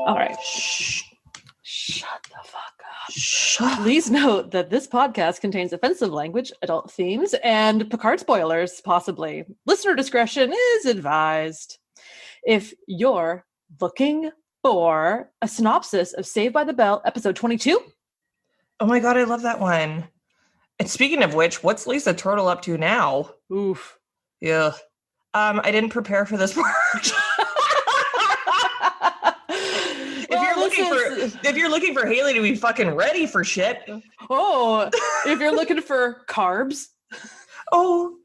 All right. Shut the fuck up. Please note that this podcast contains offensive language, adult themes, and Picard spoilers, possibly. Listener discretion is advised. If you're looking for a synopsis of Saved by the Bell, episode 22. Oh my God, I love that one. And speaking of which, what's Lisa Turtle up to now? Oof. Yeah. I didn't prepare for this part. If you're looking for Haley to be fucking ready for shit. Oh, if you're looking for carbs. Oh.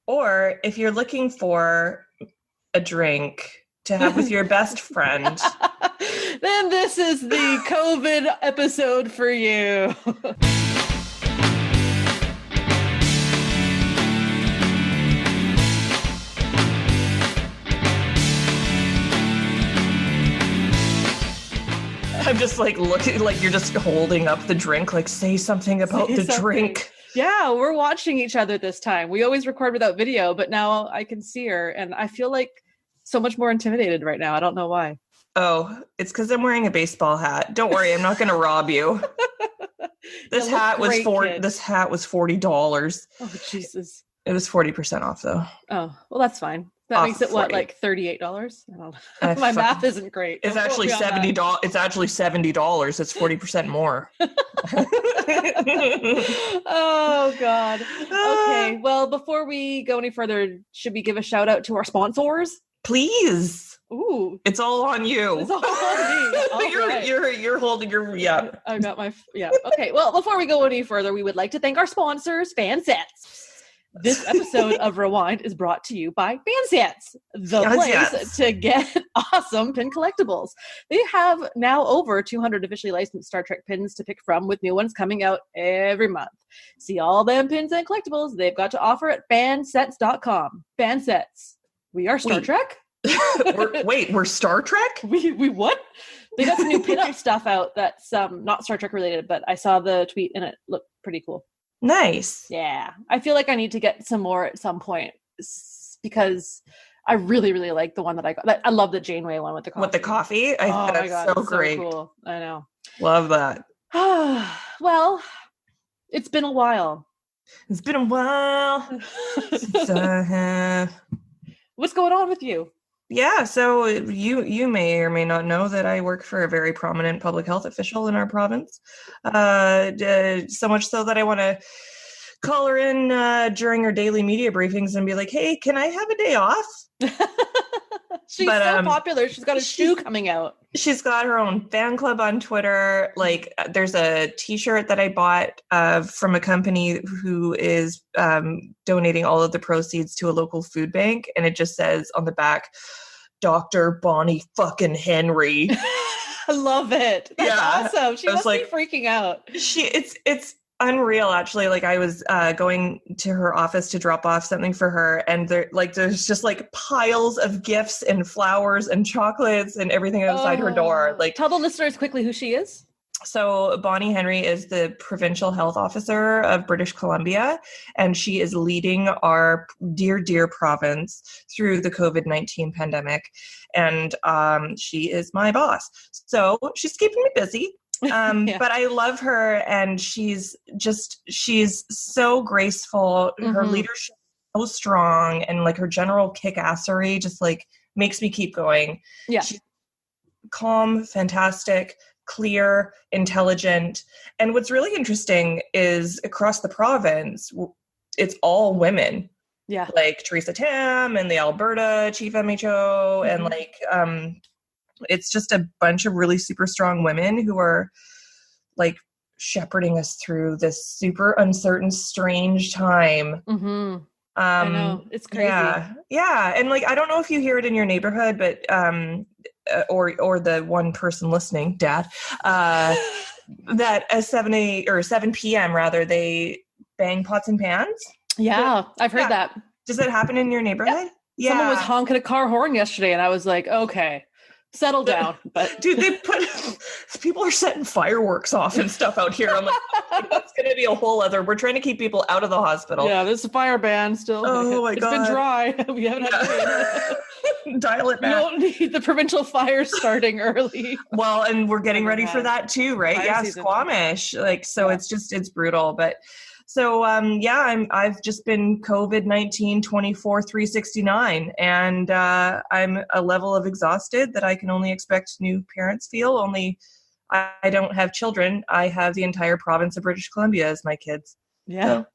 Or if you're looking for a drink to have with your best friend. Then this is the COVID episode for you. I'm just like looking, like you're just holding up the drink, like say something about the drink. Yeah, we're watching each other this time. We always record without video, but now I can see her and I feel like so much more intimidated right now. I don't know why. Oh, it's because I'm wearing a baseball hat. Don't worry, I'm not going to rob you. This hat was $40. Oh, Jesus. It was 40% off though. Oh, well, that's fine. That makes it what, like $38? I don't know. My math isn't great. It's actually $70. It's actually $70. It's 40% more. Oh God. Okay. Well, before we go any further, should we give a shout out to our sponsors? Please. Ooh. It's all on you. It's all on me. You're holding your I got my Okay. Well, before we go any further, we would like to thank our sponsors, Fansets. This episode of Rewind is brought to you by Fansets, the place to get awesome pin collectibles. They have now over 200 officially licensed Star Trek pins to pick from, with new ones coming out every month. See all them pins and collectibles they've got to offer at fansets.com. Fansets. We are Star Trek? we're Star Trek? We what? They got some new pin-up stuff out that's not Star Trek related, but I saw the tweet and it looked pretty cool. Nice. Yeah. I feel like I need to get some more at some point because I really, really like the one that I got. I love the Janeway one with the coffee. With the coffee? Oh my God, so great. So cool. I know. Love that. Well, it's been a while. It's been a while. What's going on with you? Yeah, so you may or may not know that I work for a very prominent public health official in our province. So much so that I want to call her in during her daily media briefings and be like, hey, can I have a day off? She's so popular. She's got a shoe coming out. She's got her own fan club on Twitter. Like, there's a t-shirt that I bought from a company who is donating all of the proceeds to a local food bank. And it just says on the back, Dr. Bonnie fucking Henry. I love it. That's awesome. She must be freaking out. It's unreal, actually. Like, I was going to her office to drop off something for her, and there's just like piles of gifts and flowers and chocolates and everything outside her door. Like, tell the listeners quickly who she is. So Bonnie Henry is the provincial health officer of British Columbia, and she is leading our dear province through the COVID-19 pandemic. And she is my boss. So she's keeping me busy. But I love her, and she's so graceful. Mm-hmm. Her leadership is so strong, and like her general kick-assery just like makes me keep going. Yeah. She's calm, fantastic, clear, intelligent. And what's really interesting is across the province, it's all women. Yeah. Like Teresa Tam and the Alberta chief MHO, and like it's just a bunch of really super strong women who are like shepherding us through this super uncertain, strange time. Mm-hmm. I know. It's crazy. Yeah. And like, I don't know if you hear it in your neighborhood, but, or the one person listening, Dad, that at 7 p.m. rather, they bang pots and pans. Yeah. I've heard that. Does that happen in your neighborhood? Yeah. Someone was honking a car horn yesterday and I was like, okay, settle down. But dude, people are setting fireworks off and stuff out here. I'm like, that's going to be a whole other, we're trying to keep people out of the hospital. Yeah, there's a fire ban still. Oh my God. It's been dry. We haven't had rain. Dial it back. You don't need the provincial fires starting early. Well, and we're getting ready for that too, right? Fire Yeah, season. Squamish. Like, so it's brutal. But so, I've just been COVID-19 24/369, and I'm a level of exhausted that I can only expect new parents feel. Only I don't have children. I have the entire province of British Columbia as my kids. Yeah. So,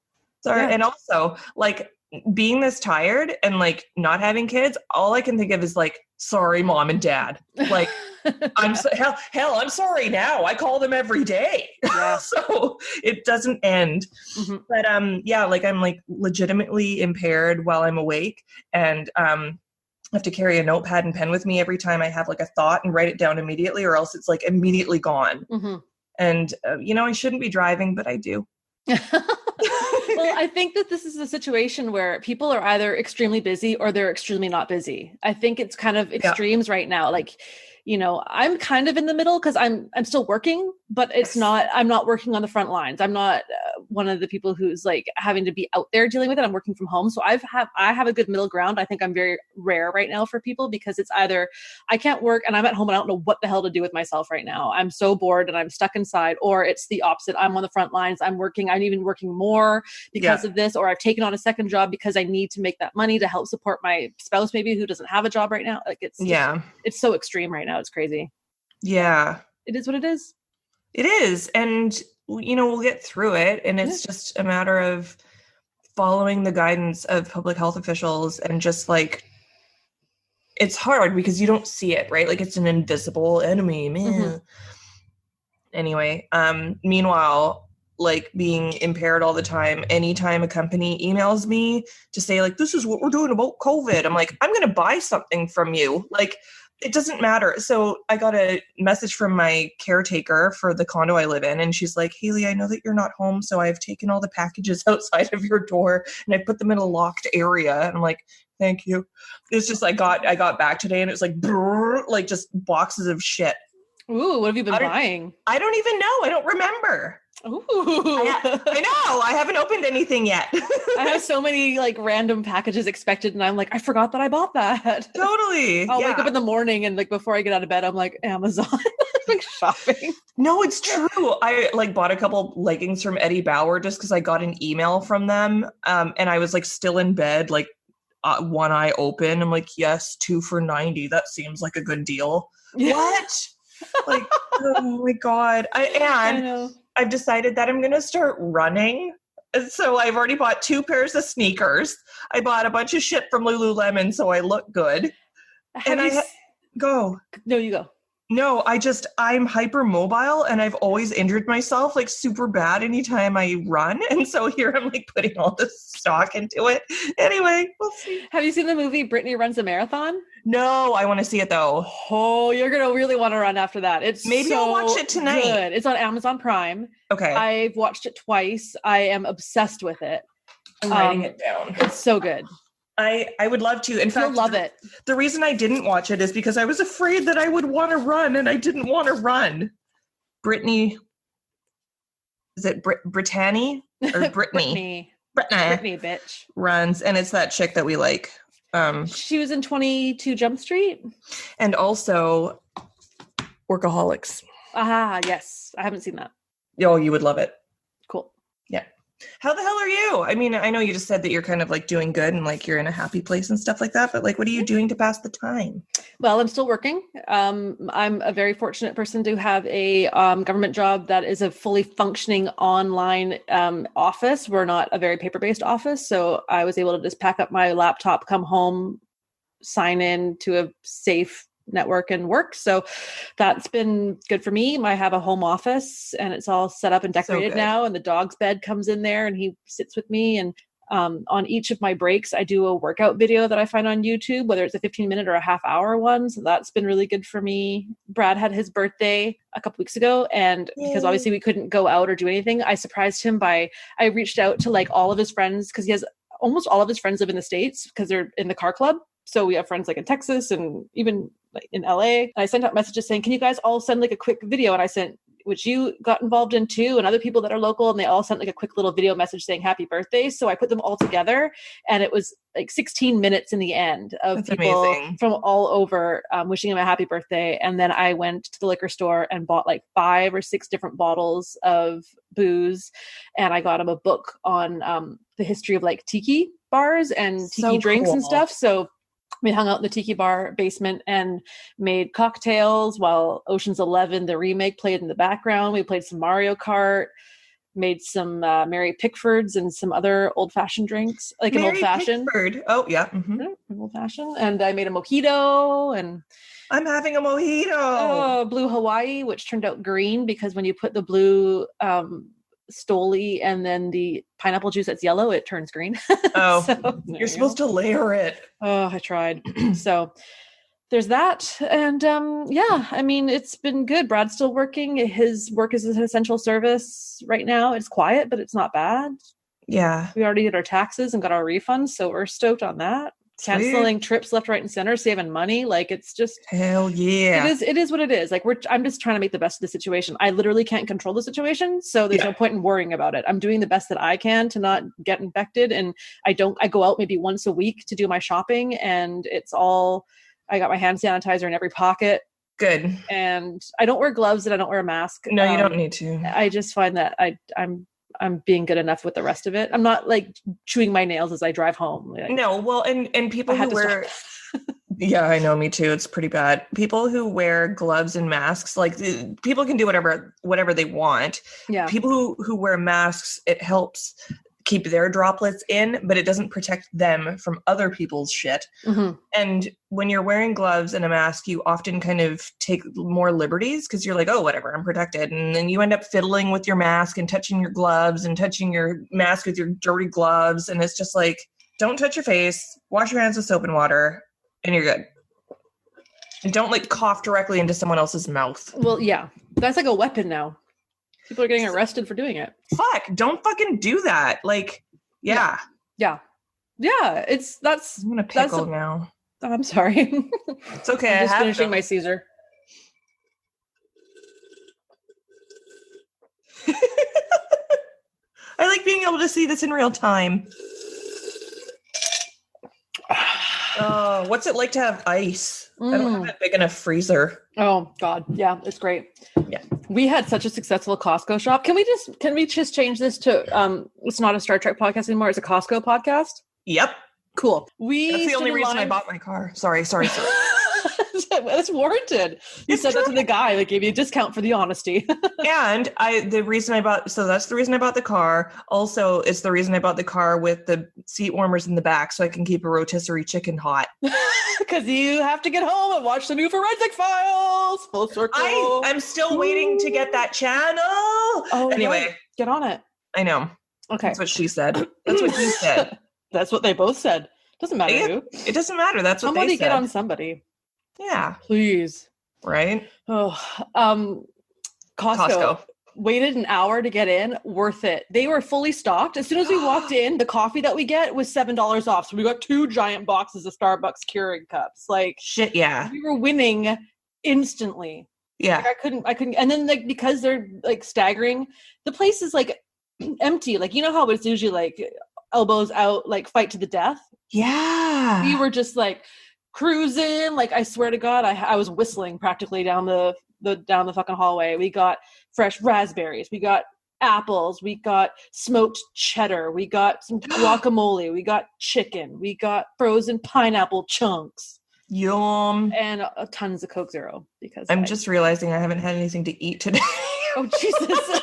sorry. Yeah. And also, like, being this tired and like not having kids, all I can think of is like, sorry, mom and dad. Like, I'm I'm sorry now. I call them every day. Yeah. So it doesn't end. Mm-hmm. But like I'm like legitimately impaired while I'm awake, and I have to carry a notepad and pen with me every time I have like a thought and write it down immediately, or else it's like immediately gone. Mm-hmm. And I shouldn't be driving, but I do. Well, I think that this is a situation where people are either extremely busy or they're extremely not busy. I think it's kind of extremes right now. Like, I'm kind of in the middle because I'm still working, but I'm not working on the front lines. I'm not one of the people who's like having to be out there dealing with it. I'm working from home. So I have a good middle ground. I think I'm very rare right now for people, because it's either I can't work and I'm at home and I don't know what the hell to do with myself right now. I'm so bored and I'm stuck inside, or it's the opposite. I'm on the front lines. I'm working. I'm even working more because of this, or I've taken on a second job because I need to make that money to help support my spouse, maybe, who doesn't have a job right now. Like it's so extreme right now. It's crazy. Yeah. It is what it is. It is. And, we'll get through it. And it's just a matter of following the guidance of public health officials, and just like, it's hard because you don't see it, right? Like, it's an invisible enemy. Mm-hmm. Anyway, meanwhile, like being impaired all the time, anytime a company emails me to say like, this is what we're doing about COVID, I'm like, I'm going to buy something from you. Like, it doesn't matter. So I got a message from my caretaker for the condo I live in, and she's like, Haley, I know that you're not home, so I've taken all the packages outside of your door and I put them in a locked area. And I'm like, thank you. It's just I got back today, and it was like, like just boxes of shit. Ooh, what have you been buying? I don't even know. I don't remember. Ooh. I know. I haven't opened anything yet. I have so many like random packages expected, and I'm like, I forgot that I bought that. Totally. I'll wake up in the morning, and like before I get out of bed, I'm like, Amazon. Like shopping. No, it's true. I like bought a couple leggings from Eddie Bauer just because I got an email from them, and I was like still in bed, like one eye open. I'm like, yes, 2 for $90. That seems like a good deal. What? Like, oh my God. I know. I've decided that I'm going to start running. So I've already bought 2 pairs of sneakers. I bought a bunch of shit from Lululemon so I look good. Go. No, you go. No, I'm hypermobile, and I've always injured myself like super bad anytime I run. And so here I'm like putting all this stock into it. Anyway, we'll see. Have you seen the movie Brittany Runs a Marathon? No, I want to see it though. Oh, you're going to really want to run after that. Maybe I'll watch it tonight. Good. It's on Amazon Prime. Okay. I've watched it twice. I am obsessed with it. I'm writing it down. It's so good. I would love to. In fact, you'll love it. The reason I didn't watch it is because I was afraid that I would want to run, and I didn't want to run. Brittany, is it Brittany or Brittany? Brittany, bitch. Runs, and it's that chick that we like. She was in 22 Jump Street. And also Workaholics. Ah, yes. I haven't seen that. Oh, you would love it. Cool. Yeah. How the hell are you? I mean, I know you just said that you're kind of like doing good and like you're in a happy place and stuff like that, but like, what are you doing to pass the time? Well, I'm still working. I'm a very fortunate person to have a government job that is a fully functioning online office. We're not a very paper-based office. So I was able to just pack up my laptop, come home, sign in to a safe network and work. So that's been good for me. I have a home office and it's all set up and decorated now. And the dog's bed comes in there and he sits with me. And on each of my breaks, I do a workout video that I find on YouTube, whether it's a 15-minute or a half-hour one. So that's been really good for me. Brad had his birthday a couple weeks ago. And because obviously we couldn't go out or do anything, I surprised him I reached out to like all of his friends, because he has almost all of his friends live in the States because they're in the car club. So we have friends like in Texas and even like in LA. And I sent out messages saying, can you guys all send like a quick video? And I sent which you got involved in too, and other people that are local, and they all sent like a quick little video message saying happy birthday. So I put them all together, and it was like 16 minutes in the end of That's people amazing. from all over wishing him a happy birthday. And then I went to the liquor store and bought like 5 or 6 different bottles of booze, and I got him a book on the history of like tiki bars and tiki drinks and stuff. So we hung out in the tiki bar basement and made cocktails while Ocean's 11, the remake, played in the background. We played some Mario Kart, made some Mary Pickfords and some other old-fashioned drinks, like Mary an old-fashioned. Pickford. Oh, yeah. Mm-hmm. An old-fashioned. And I made a mojito, and I'm having a mojito. Blue Hawaii, which turned out green because when you put the blue Stoli and then the pineapple juice that's yellow, it turns green. Oh, so, you're supposed to layer it. Oh, I tried. So there's that. And yeah, I mean, it's been good. Brad's still working. His work is an essential service right now. It's quiet, but it's not bad. Yeah. We already did our taxes and got our refunds, so we're stoked on that. Canceling trips left, right, and center, saving money. Like, it's just hell yeah. It is what it is. Like, I'm just trying to make the best of the situation. I literally can't control the situation, so there's no point in worrying about it. I'm doing the best that I can to not get infected, and I go out maybe once a week to do my shopping, and it's all, I got my hand sanitizer in every pocket. Good. And I don't wear gloves and I don't wear a mask. No, you don't need to. I just find that I'm being good enough with the rest of it. I'm not like chewing my nails as I drive home. Like, no, well, and people who wear, yeah, I know, me too. It's pretty bad. People who wear gloves and masks, like people can do whatever they want. Yeah. People who wear masks, it helps keep their droplets in, but it doesn't protect them from other people's shit. Mm-hmm. And when you're wearing gloves and a mask, you often kind of take more liberties because you're like, oh, whatever, I'm protected. And then you end up fiddling with your mask and touching your gloves and touching your mask with your dirty gloves. And it's just like, don't touch your face, wash your hands with soap and water, and you're good. And don't like cough directly into someone else's mouth. Well, yeah, that's like a weapon now. People are getting arrested for doing it. Fuck, don't fucking do that. Like, yeah. Yeah. That's. I'm gonna pickle now. I'm sorry. It's okay. I'm just finishing my Caesar. I like being able to see this in real time. What's it like to have ice? I don't have a big enough freezer. Oh God, yeah, it's great. Yeah, we had such a successful Costco shop. Can we just change this to it's not a Star Trek podcast anymore? It's a Costco podcast. Yep, cool. That's the only reason I bought my car. Sorry. That's warranted. You said that to the guy that gave you a discount for the honesty. And that's the reason I bought the car. Also, it's the reason I bought the car with the seat warmers in the back so I can keep a rotisserie chicken hot. Because you have to get home and watch the new Forensic Files. Full circle. I'm still waiting to get that channel. Oh, anyway. Right. Get on it. I know. Okay. That's what she said. That's what he said. That's what they both said. Doesn't matter who. It doesn't matter. That's what somebody they said. Get on somebody. Yeah. Please. Right? Oh, Costco. Waited an hour to get in. Worth it. They were fully stocked. As soon as we walked in, the coffee that we get was $7 off. So we got 2 giant boxes of Starbucks Keurig cups. Like, shit, yeah. We were winning instantly. Yeah. Like, I couldn't. And then like because they're like staggering, the place is like empty. Like, you know how it's usually like elbows out, like fight to the death? Yeah. We were just like cruising, like I swear to God, I was whistling practically down the fucking hallway. We got fresh raspberries, we got apples, we got smoked cheddar, we got some guacamole, we got chicken, we got frozen pineapple chunks. Yum. And tons of Coke Zero because I'm just realizing I haven't had anything to eat today. Oh Jesus.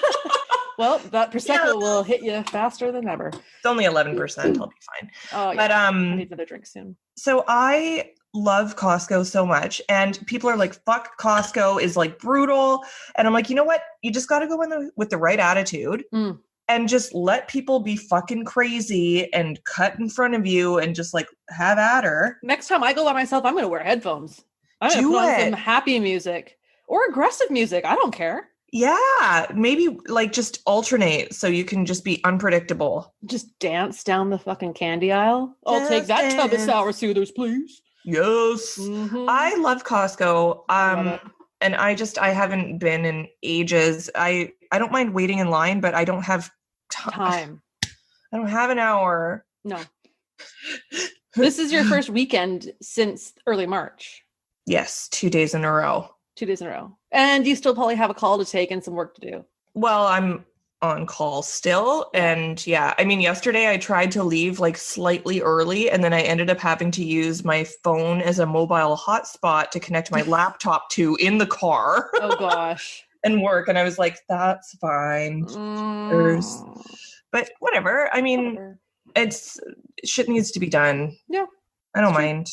Well, that Prosecco will hit you faster than ever. It's only 11%. I'll be fine. Oh, yeah. But I need another drink soon. So I love Costco so much, and people are like, "Fuck, Costco is like brutal," and I'm like, you know what? You just got to go in with the right attitude and just let people be fucking crazy and cut in front of you and just like have at her. Next time I go by myself, I'm going to wear headphones. I'm going to put on some happy music or aggressive music. I don't care. Yeah, maybe like just alternate so you can just be unpredictable. Just dance down the fucking candy aisle. I'll take that tub of sour soothers, please. Yes. Mm-hmm. I love Costco. And I haven't been in ages. I don't mind waiting in line, but I don't have time. I don't have an hour. No. This is your first weekend since early March. Yes, 2 days in a row. 2 days in a row. And you still probably have a call to take and some work to do. Well, I'm on call still. And yeah, I mean, yesterday I tried to leave like slightly early, and then I ended up having to use my phone as a mobile hotspot to connect my laptop to in the car. Oh gosh. And work. And I was like, that's fine. But whatever. I mean, shit needs to be done. Yeah. I don't mind.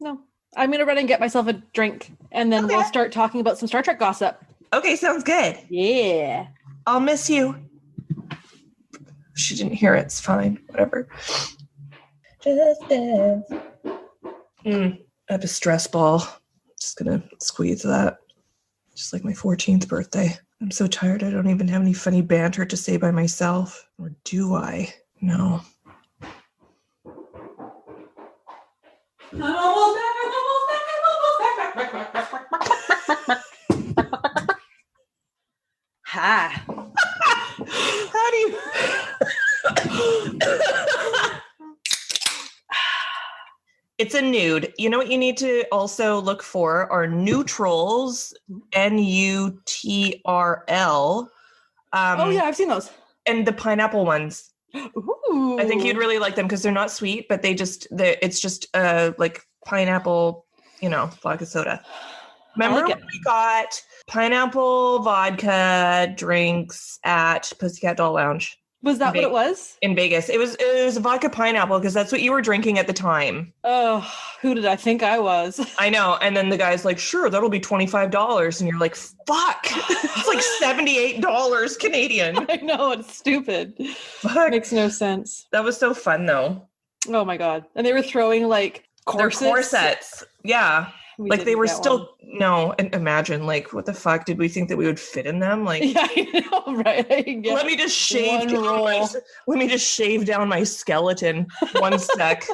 No. I'm going to run and get myself a drink, and then we'll start talking about some Star Trek gossip. Okay, sounds good. Yeah. I'll miss you. She didn't hear it. It's fine. Whatever. Just dance. I have a stress ball. Just going to squeeze that. Just like my 14th birthday. I'm so tired. I don't even have any funny banter to say by myself. Or do I? No. I'm almost back. Ha. How do you... It's a nude. You know what you need to also look for are neutrals, N-U-T-R-L. Oh yeah, I've seen those. And the pineapple ones. Ooh. I think you'd really like them because they're not sweet, but it's just like pineapple, vodka soda. Remember when we got pineapple vodka drinks at Pussycat Doll Lounge? Was that what it was? In Vegas. It was a vodka pineapple because that's what you were drinking at the time. Oh, who did I think I was? I know. And then the guy's like, sure, that'll be $25. And you're like, fuck. It's like $78 Canadian. I know, it's stupid. Fuck. Makes no sense. That was so fun though. Oh my God. And they were throwing like corsets. Their corsets. Yeah. Like they were still and imagine like what the fuck did we think that we would fit in them? Like yeah, I know, right? Let me just shave down my skeleton one sec.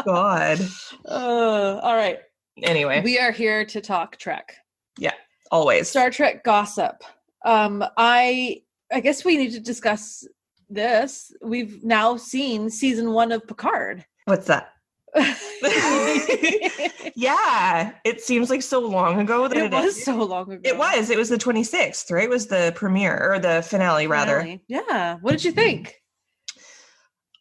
God. All right. Anyway, we are here to talk Trek. Yeah, always. Star Trek gossip. I guess we need to discuss this. We've now seen season 1 of Picard. What's that? Yeah, it seems like so long ago that it was so long ago. It was the 26th, right? It was the premiere or the finale rather. Yeah. What did you think?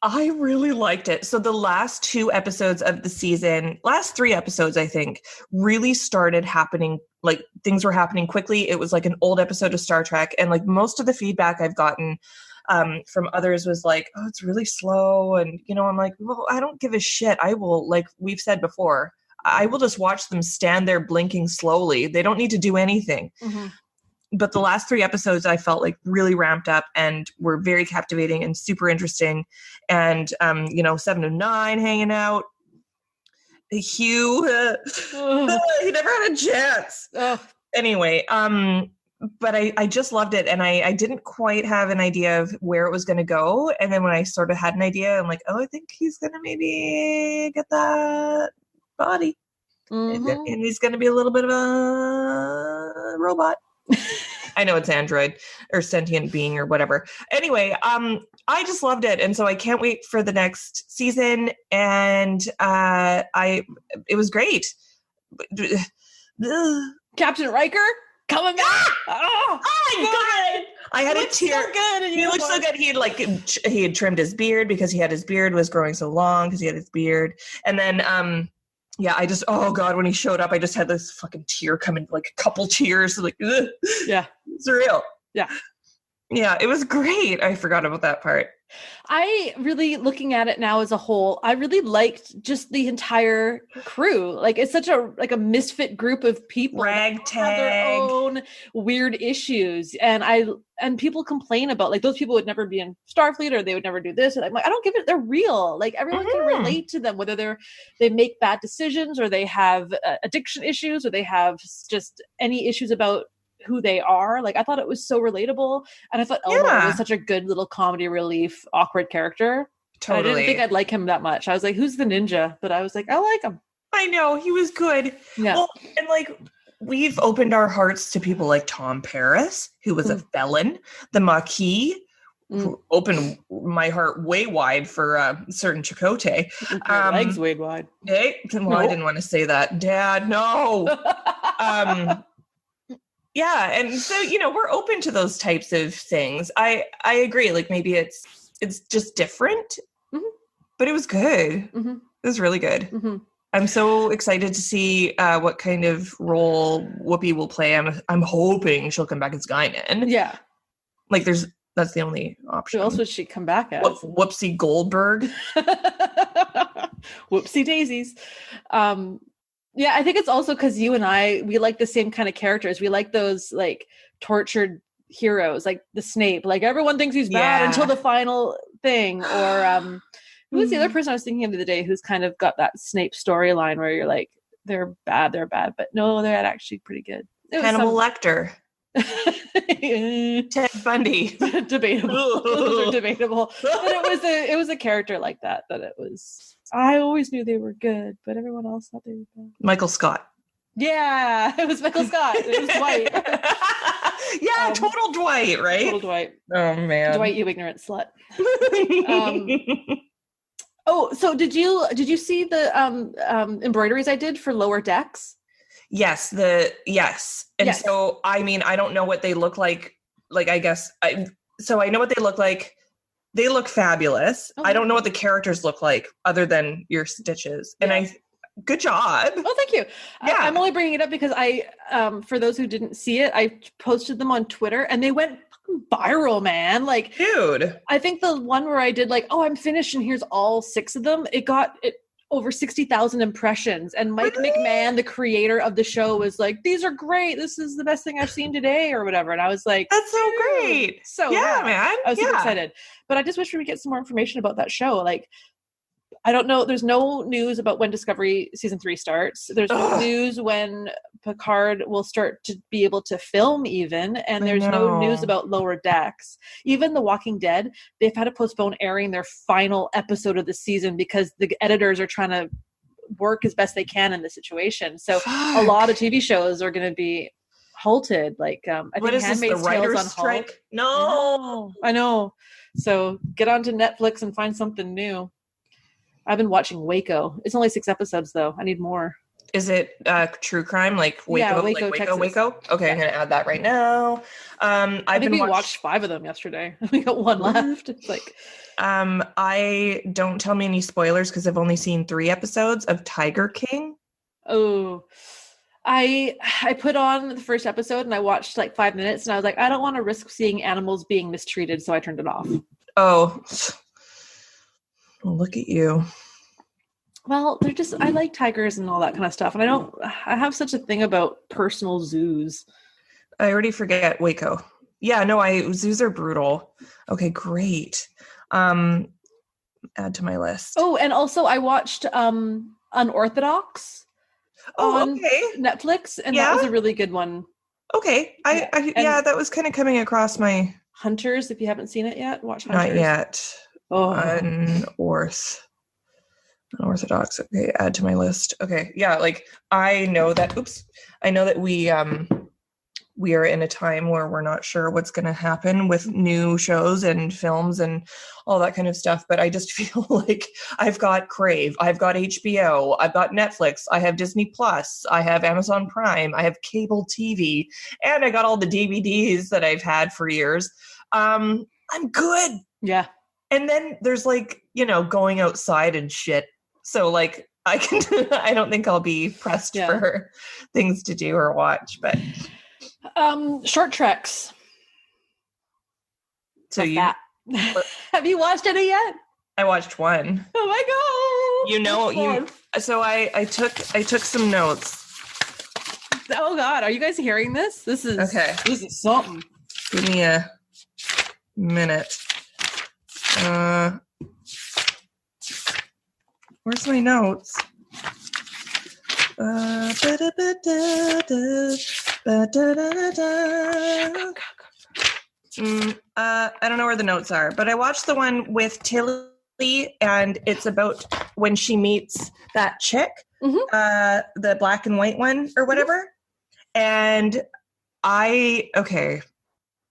I really liked it. So the last 2 episodes of the season, last 3 episodes, I think, really started happening. Like things were happening quickly. It was like an old episode of Star Trek. And like most of the feedback I've gotten from others was like, oh, it's really slow. And, I'm like, well, I don't give a shit. I will, like we've said before, I will just watch them stand there blinking slowly. They don't need to do anything. Mm-hmm. But the last 3 episodes I felt like really ramped up and were very captivating and super interesting. And, 7 of 9 hanging out. Hugh, he never had a chance. Anyway, but I just loved it. And I didn't quite have an idea of where it was going to go. And then when I sort of had an idea, I'm like, oh, I think he's going to maybe get that body. Mm-hmm. And he's going to be a little bit of a robot. I know it's android or sentient being or whatever. Anyway, I just loved it. And so I can't wait for the next season. And it was great. Captain Riker? Coming back! Oh my God! I had a tear. So good he looked so good. He had trimmed his beard because his beard was growing so long because he had his beard. And then, I just, oh God, when he showed up, I just had this fucking tear coming, like a couple tears. Like, ugh. Yeah. Surreal. Yeah. Yeah, it was great. I forgot about that part. I really, looking at it now as a whole, I really liked just the entire crew. Like it's such a misfit group of people, ragtag, have their own weird issues, and people complain about like those people would never be in Starfleet or they would never do this. And I'm like, I don't give it. They're real. Like everyone can relate to them, whether they make bad decisions or they have addiction issues or they have just any issues about who they are. Like I thought it was so relatable, and I thought Elmore was such a good little comedy relief awkward character. Totally. I didn't think I'd like him that much. I was like, who's the ninja? But I was like, I like him. I know, he was good. Yeah. Well, and like we've opened our hearts to people like Tom Paris, who was a felon, the Maquis, who opened my heart way wide for certain Chakotay. Legs way wide. Hey, well, I didn't want to say that. Dad, no. Yeah, and so, we're open to those types of things. I agree. Like, maybe it's just different, but it was good. It was really good. I'm so excited to see what kind of role Whoopi will play. I'm hoping she'll come back as Guinan. Yeah. Like, that's the only option. Who else would she come back as? Whoopsie Goldberg. Whoopsie daisies. Yeah, I think it's also because you and we like the same kind of characters. We like those like tortured heroes, like the Snape. Like everyone thinks he's bad until the final thing. Or who was the other person I was thinking of the other day who's kind of got that Snape storyline where you're like, they're bad, but no, they're actually pretty good. Hannibal Lecter. Ted Bundy. Debatable. Those are debatable. But it was a character like that it was. I always knew they were good, but everyone else thought they were bad. Michael Scott. Yeah, it was Michael Scott. It was Dwight. Yeah, total Dwight, right? Total Dwight. Oh man, Dwight, you ignorant slut. So did you see the embroideries I did for Lower Decks? Yes. And so, I mean, I don't know what they look like. Like, I guess, I know what they look like. They look fabulous. Okay. I don't know what the characters look like other than your stitches. And good job. Oh, thank you. Yeah. I'm only bringing it up because for those who didn't see it, I posted them on Twitter and they went viral, man. Like, dude, I think the one where I did like, oh, I'm finished and here's all 6 of them. It got over 60,000 impressions. And Mike McMahon, the creator of the show, was like, these are great. This is the best thing I've seen today or whatever. And I was like, that's so great. So yeah, man. I was super excited. But I just wish we would get some more information about that show. Like, I don't know. There's no news about when Discovery season 3 starts. There's no news when Picard will start to be able to film even. And there's no news about Lower Decks. Even The Walking Dead, they've had to postpone airing their final episode of the season because the editors are trying to work as best they can in the situation. So a lot of TV shows are going to be halted. Like, I think Handmaid's Tale's on hold. No. I know. So get onto Netflix and find something new. I've been watching Waco. It's only 6 episodes, though. I need more. Is it true crime? Like Waco? Yeah, Waco, Texas. Waco? Okay, I'm going to add that right now. I think we watched 5 of them yesterday. We got 1 left. It's like... I don't tell me any spoilers because I've only seen 3 episodes of Tiger King. Oh, I put on the first episode and I watched like 5 minutes and I was like, I don't want to risk seeing animals being mistreated, so I turned it off. Oh, well, look at you. Well, I like tigers and all that kind of stuff. And I have such a thing about personal zoos. I already forget Waco. Yeah, no, zoos are brutal. Okay, great. Add to my list. Oh, and also I watched Unorthodox on Netflix, and that was a really good one. Okay. That was kind of coming across my... Hunters, if you haven't seen it yet, watch Hunters. Not yet. Oh. Unorthodox. Okay, add to my list. Okay, yeah, like I know that we are in a time where we're not sure what's going to happen with new shows and films and all that kind of stuff, but I just feel like I've got Crave, I've got HBO, I've got Netflix, I have Disney Plus, I have Amazon Prime, I have cable TV, and I got all the DVDs that I've had for years. I'm good. Yeah. And then there's like, going outside and shit. So like I don't think I'll be pressed for things to do or watch, but short treks. So have you watched any yet? I watched 1. Oh my god. I took some notes. Oh god, are you guys hearing this? This is something. Give me a minute. Where's my notes? I don't know where the notes are, but I watched the one with Tilly, and it's about when she meets that chick, the black and white one or whatever. And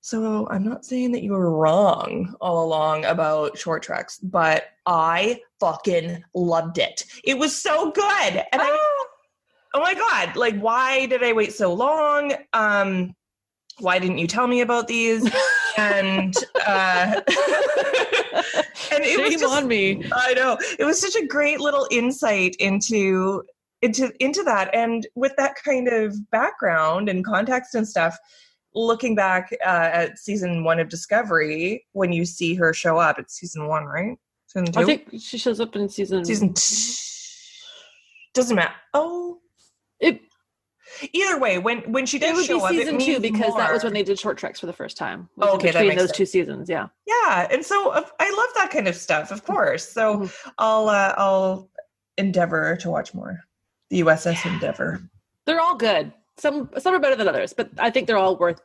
so I'm not saying that you were wrong all along about short treks, but I fucking loved it. It was so good. And oh my God, like, why did I wait so long? Why didn't you tell me about these? And and it Shame was just, on me. I know. It was such a great little insight into that. And with that kind of background and context and stuff, looking back at season 1 of Discovery, when you see her show up, it's season 1, right? Season 2? I think she shows up in season 2. Doesn't matter. Either way, when she does show up, it season means 2 because more. that was when they did short treks for the first time. Okay, between those sense. 2 seasons, yeah. Yeah, and so I love that kind of stuff, of course. So I'll endeavor to watch more. The USS Endeavor. They're all good. Some are better than others, but I think they're all worth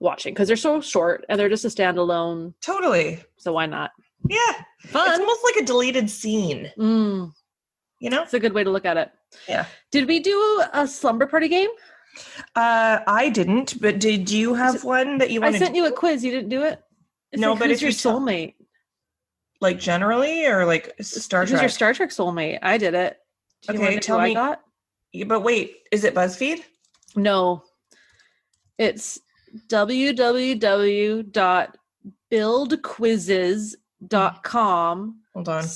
watching because they're so short and they're just a standalone. Totally. So why not? Yeah, fun. It's almost like a deleted scene. You know, it's a good way to look at it. Yeah. Did we do a slumber party game? I didn't, but did you have one that you wanted? I sent you a quiz. You didn't do it? No, but who's your soulmate? Like generally, or like Star Trek? Who's your Star Trek soulmate? I did it. Okay, tell me. I got? But wait, is it BuzzFeed? No. It's www.buildquizzes.com. Hold on. /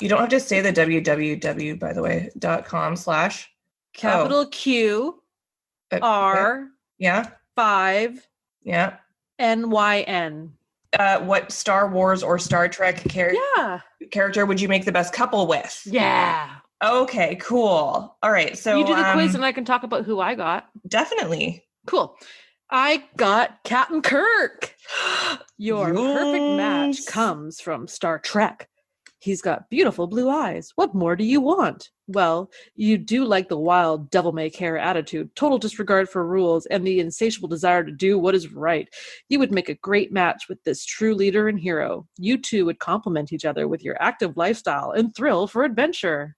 You don't have to say the www, by the way, .com / capital Q R yeah 5 yeah NYN. What Star Wars or Star Trek character would you make the best couple with? Yeah. Okay, cool. All right, so you do the quiz and I can talk about who I got. Definitely. Cool. I got Captain Kirk. Your perfect match comes from Star Trek. He's got beautiful blue eyes. What more do you want? Well, you do like the wild, devil-may-care attitude, total disregard for rules, and the insatiable desire to do what is right. You would make a great match with this true leader and hero. You two would complement each other with your active lifestyle and thrill for adventure.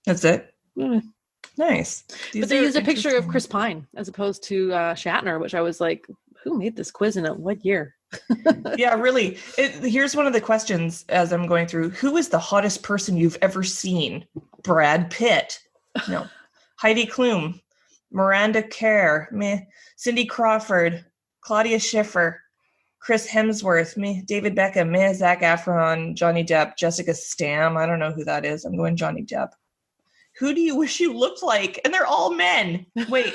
That's it? Nice. But they used a picture of Chris Pine as opposed to Shatner, which I was like, who made this quiz and what year? Yeah, really. Here's one of the questions as I'm going through. Who is the hottest person you've ever seen? Brad Pitt. No. Heidi Klum. Miranda Kerr. Meh. Cindy Crawford. Claudia Schiffer. Chris Hemsworth. Meh. David Beckham. Meh. Zac Efron. Johnny Depp. Jessica Stam. I don't know who that is. I'm going Johnny Depp. Who do you wish you looked like? And they're all men. Wait.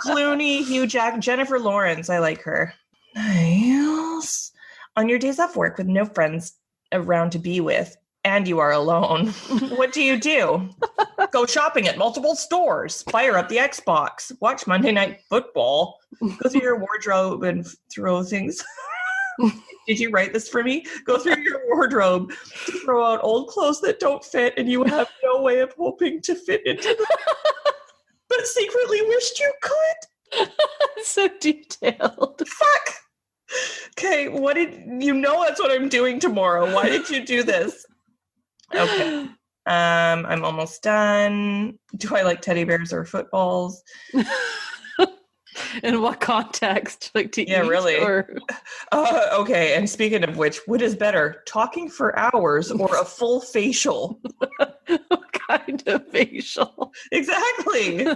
Clooney, Hugh Jack, Jennifer Lawrence. I like her. Nice. On your days off work with no friends around to be with, and you are alone, what do? Go shopping at multiple stores, fire up the Xbox, watch Monday Night Football, go through your wardrobe and throw things. Did you write this for me? Go through your wardrobe to throw out old clothes that don't fit and you have no way of hoping to fit into them, but secretly wished you could. So detailed. Fuck. Okay, that's what I'm doing tomorrow. Why did you do this? Okay. I'm almost done. Do I like teddy bears or footballs? In what context? Like to eat? Really. Or... Okay, and speaking of which, what is better, talking for hours or a full facial? What kind of facial? Exactly.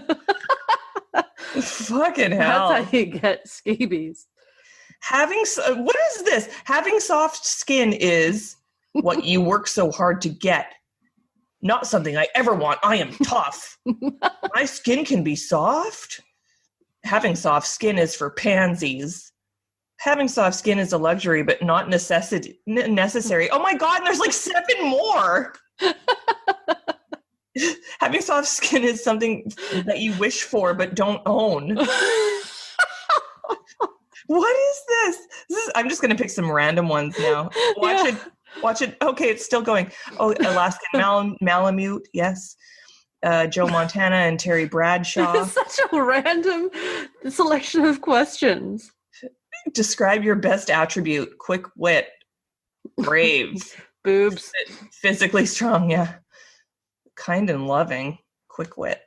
Fucking hell. That's how you get scabies. What is this? Having soft skin is what you work so hard to get. Not something I ever want. I am tough. My skin can be soft. Having soft skin is for pansies. Having soft skin is a luxury, but not necessary. Oh my God, and there's like 7 more. Having soft skin is something that you wish for but don't own. What is this? I'm just going to pick some random ones now. Watch it. Okay, it's still going. Oh, Alaskan Malamute, yes. Joe Montana and Terry Bradshaw. It's such a random selection of questions. Describe your best attribute. Quick wit. Brave. Boobs. Physically strong, yeah. Kind and loving. Quick wit.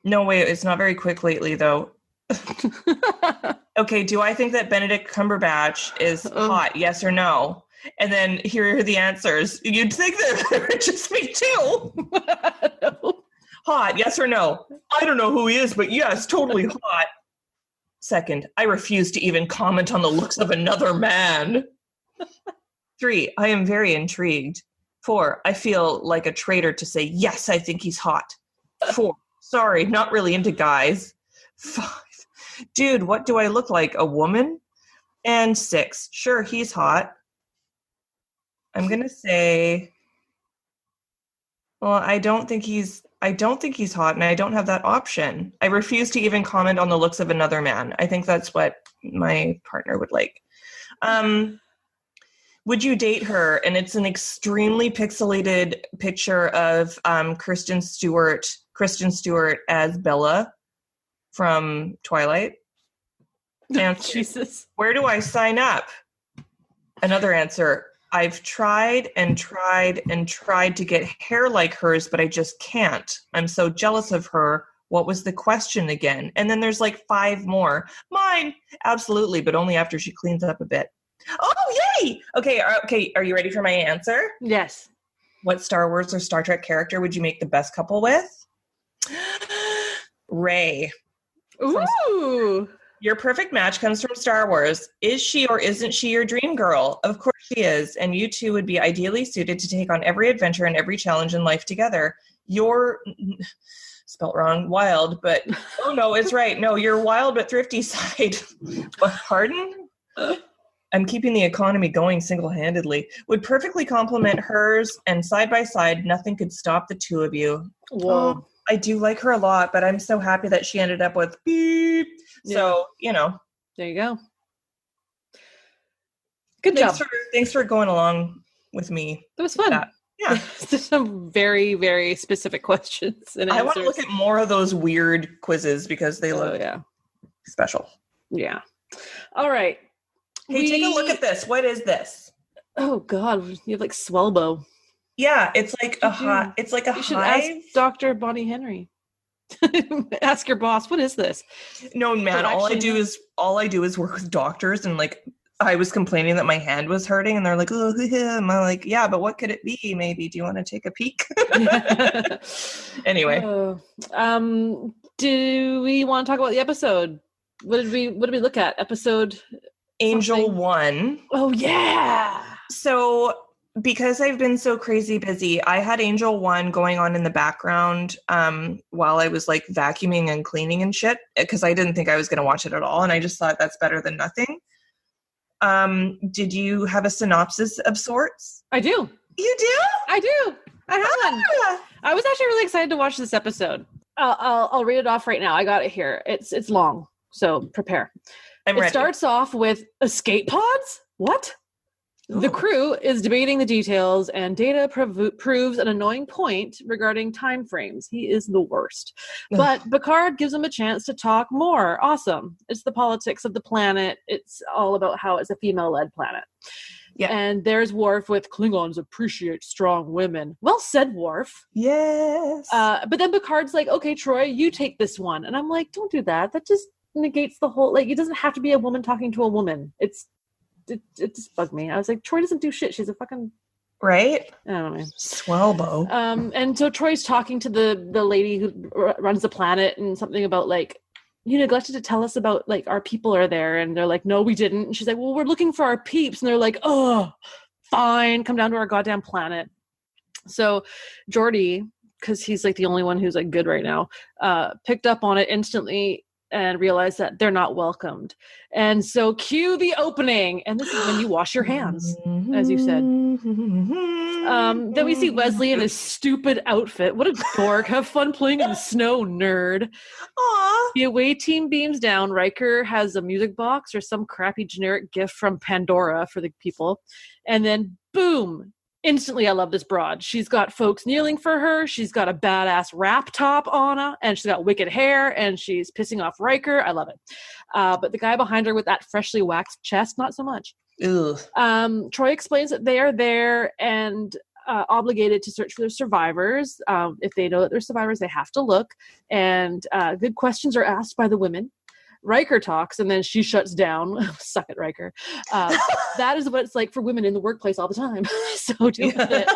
No, wait, it's not very quick lately, though. Okay, do I think that Benedict Cumberbatch is hot? Yes or no? And then here are the answers. You'd think that it would just be two. No. Hot, yes or no? I don't know who he is, but yes, totally hot. Second, I refuse to even comment on the looks of another man. 3, I am very intrigued. 4, I feel like a traitor to say, yes, I think he's hot. 4, sorry, not really into guys. 5, dude, what do I look like, a woman? And 6, sure, he's hot. I'm going to say, well, I don't think he's hot, and I don't have that option. I refuse to even comment on the looks of another man. I think that's what my partner would like. Would you date her? And it's an extremely pixelated picture of Kristen Stewart as Bella from Twilight. Answer, Jesus. where do I sign up? Another answer. I've tried and tried and tried to get hair like hers, but I just can't. I'm so jealous of her. What was the question again? And then there's like 5 more. Mine, absolutely, but only after she cleans up a bit. Oh, yay! Okay, are you ready for my answer? Yes. What Star Wars or Star Trek character would you make the best couple with? Rey. Ooh. Your perfect match comes from Star Wars. Is she or isn't she your dream girl? Of course she is, and you two would be ideally suited to take on every adventure and every challenge in life together. You're, spelt wrong, wild, but, oh no, it's right. No, you're wild but thrifty side. Pardon? I'm keeping the economy going single-handedly. Would perfectly complement hers, and side by side, nothing could stop the two of you. Whoa. I do like her a lot, but I'm so happy that she ended up with beep. Yeah. So, you know. There you go. Good job. Thanks for going along with me. It was fun. Yeah. There's some very, very specific questions and answers. I want to look at more of those weird quizzes because they look special. Yeah. All right. Hey, take a look at this. What is this? Oh God, you have like Swellbo. Yeah, it's like a hive. It's like a you should hive. Ask Dr. Bonnie Henry. Ask your boss, what is this? No, man, all I do is work with doctors, and like I was complaining that my hand was hurting, and they're like, oh, I'm like, yeah, but what could it be? Maybe. Do you want to take a peek? Anyway. Do we want to talk about the episode? What did we look at? Episode Angel 1. Oh yeah. So because I've been so crazy busy, I had Angel 1 going on in the background while I was like vacuuming and cleaning and shit, because I didn't think I was going to watch it at all, and I just thought that's better than nothing. Did you have a synopsis of sorts? I do. You do? I do. I have one. I was actually really excited to watch this episode. I'll read it off right now. I got it here. It's long, so prepare. I'm ready. It starts off with escape pods? What? Ooh. The crew is debating the details, and Data proves an annoying point regarding time frames. He is the worst. But Picard gives him a chance to talk more. Awesome. It's the politics of the planet. It's all about how it's a female-led planet. Yeah. And there's Worf with Klingons appreciate strong women. Well said, Worf. Yes. But then Picard's like, okay, Troy, you take this one. And I'm like, don't do that. That just negates the whole, like, it doesn't have to be a woman talking to a woman. It just bugged me. I was like, Troy doesn't do shit. She's a fucking... Right? I don't know. Swellbo. And so Troy's talking to the lady who runs the planet, and something about, like, you neglected to tell us about, like, our people are there. And they're like, no, we didn't. And she's like, well, we're looking for our peeps. And they're like, oh, fine. Come down to our goddamn planet. So Geordi, because he's, like, the only one who's, like, good right now, picked up on it instantly and realize that they're not welcomed. And so cue the opening. And this is when you wash your hands, as you said. Then we see Wesley in his stupid outfit. What a dork. Have fun playing in the snow, nerd. Aww. The away team beams down. Riker has a music box or some crappy generic gift from Pandora for the people. And then boom. Instantly, I love this broad. She's got folks kneeling for her. She's got a badass wrap top on her, and she's got wicked hair, and she's pissing off Riker. I love it. But the guy behind her with that freshly waxed chest, not so much. Ugh. Troy explains that they are there, and obligated to search for the survivors. If they know that they're survivors, they have to look. And good questions are asked by the women. Riker talks, and then she shuts down. Suck it, Riker. That is what it's like for women in the workplace all the time. So deal with it.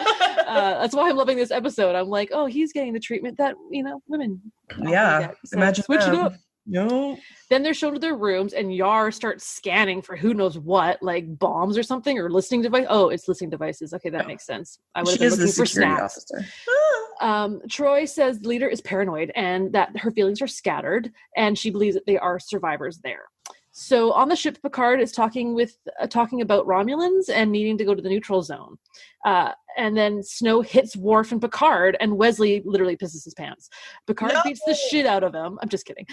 That's why I'm loving this episode. I'm like, oh, he's getting the treatment that, women get. So imagine switch them. it up. No. Then they're shown to their rooms, and Yar starts scanning for who knows what, like bombs or something, or listening device. Oh, it's listening devices. Okay, that makes sense. I would have been looking for snacks. Troy says the leader is paranoid and that her feelings are scattered, and she believes that they are survivors there. So on the ship, Picard is talking about Romulans and needing to go to the neutral zone. And then Snow hits Worf and Picard, and Wesley literally pisses his pants. Picard beats the shit out of him. I'm just kidding.